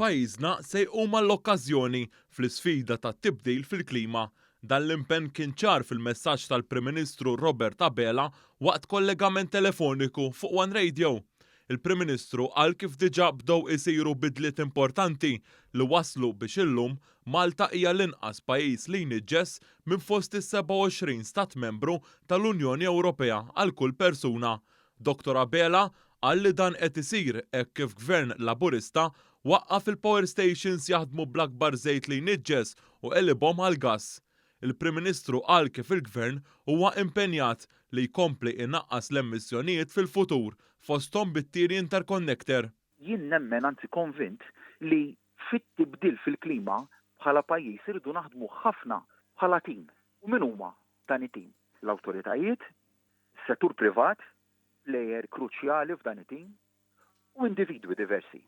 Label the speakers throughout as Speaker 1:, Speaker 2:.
Speaker 1: Pajjiżna se jqum l-okkażjoni fl-isfida tat-tibdil fil-klima. Dan l-impenn kien ċar fil-messaġġ tal-Prim Ministru Robert Abela waqt kollegament telefoniku fuq One Radio. Il-Prim Ministru qal kif diġà bdew isiru bidliet importanti li waslu biex illum Malta hija l-inqas pajjiż li jniġġes minn fost is-27 stat membru tal-Unjoni Ewropea għal kull persuna. Dr. Abela qal li dan qed isir hekk kif Gvern Laburista waqqaf il-power stations jaħdmu bl-akbar żejt li jniġġes u qelibhom għal gass. Il-Prim Ministru qal kif il-Gvern huwa impenjat li jkompli inaqqas l-emissjonijiet fil-futur fosthom bit-tieni interconnector.
Speaker 2: Jien nemmen anzi konvint li fit-tibdil fil-klima bħala pajjiż irridu naħdmu ħafna bħala tim. U min huma dan it-tim? L-awtoritajiet, settur privat, plejer kruċjali f'dan it-tim u individwi diversi.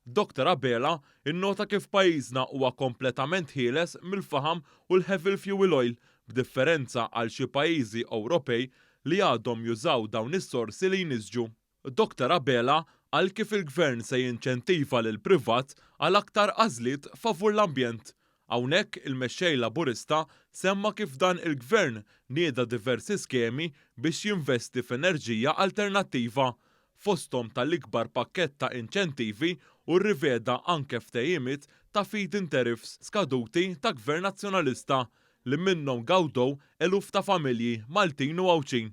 Speaker 1: Dr. Abela innota kif pajjiżna huwa kompletament ħieles mill-faħam u l-heavy fuel oil, b'differenza għal xi pajjiżi Ewropej li għadhom jużaw dawn is-sorsi li jniżġu. Dr. Abela qal kif il-Gvern se jinċentiva lil privat għal aktar għażliet favur l-ambjent. Hawnhekk il-mexxej Laburista semma kif dan il-Gvern nieda diversi skemi biex jinvesti f'enerġija alternattiva. Fosthom tal-ikbar pakkett ta' inċentivi u rriveda anke ftehimiet ta' feed-in tariffs skaduti ta' Gvern Nazzjonalista li minnhom gawdew eluf ta' familji Maltin u Għawċin.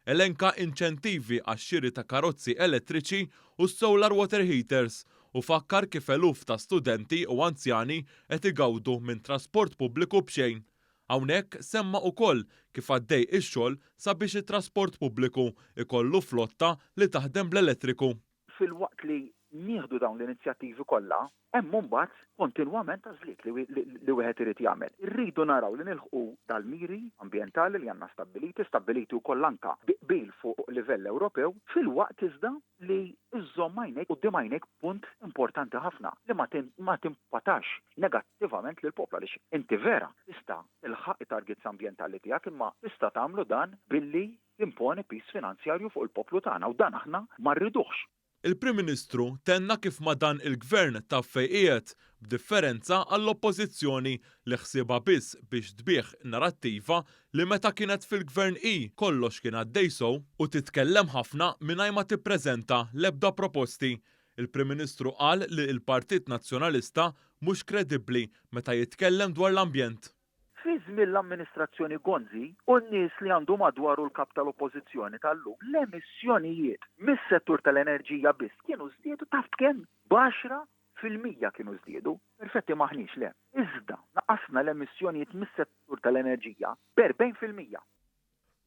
Speaker 1: Elenka inċentivi għax-xiri ta' karozzi elettriċi u solar water heaters u fakkar kif eluf ta' studenti u anzjani qed igawdu minn trasport pubbliku b'xejn. Hawnhekk semma wkoll kif għaddej ix-xogħol sabiex it-trasport pubbliku ikollu flotta li taħdem bl-elettriku.
Speaker 2: Fil-waqt li nieħdu dawn l-inizjattivi kollha, hemm mbagħad kontinwament għażliet li wieħed irid jagħmel. Irridu naraw li nilħqu dal-miri ambjentali li għandna stabbiliti wkoll anke biqbil fuq livell Ewropew, fil-waqt iżda li iżżomm għajnejk quddiem għajnejk punt importanti ħafna li ma timpatax negattivament lil popla li inti vera tista' ilħaq it-targets ambjentali tiegħek imma tista' tagħmlu dan billi timponi pis finanzjarju fuq il-poplu tagħna u dan aħna ma rridux.
Speaker 1: Il-Prim Ministru tenna kif ma dan il-Gvern taf fejn qiegħed b'differenza għall-Oppożizzjoni li ħsiebha biss biex tbieħ narattiva li meta kienet fil-Gvern kollox kien għaddej sew u titkellem ħafna mingħajr ma tippreżenta l-ebda proposti. Il-Prim Ministru qal li l-Partit Nazzjonalista mhux kredibbli meta jitkellem dwar l-ambjent.
Speaker 2: Fi żmien l-amministrazzjoni Gonzi u n-nies li għandu madwaru l-kap tal-oppożizzjoni tal-lum, l-emissjonijiet mis-settur tal-enerġija biss kienu żdiedu taf kemm b'10% kienu żdiedu. Perfetti maħniex le. Iżda naqasna l-emissjonijiet mis-settur tal-enerġija b'40%.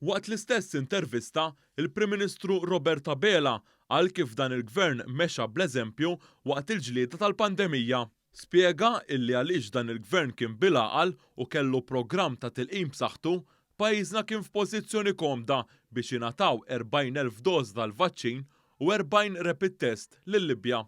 Speaker 1: Waqt l-istess intervista, il-Prim Ministru Robert Abela qal kif dan il-Gvern mexa bl-eżempju waqt il-ġlieda tal-pandemija. Spjega illi għaliex dan il-Gvern kien bil-għaqal u kellu programm ta' tilqim b'saħħtu, pajjiżna kien f'pożizzjoni komda biex jingħataw 40,000 doż tal-vaċċin u 40 rapid test lil Libja.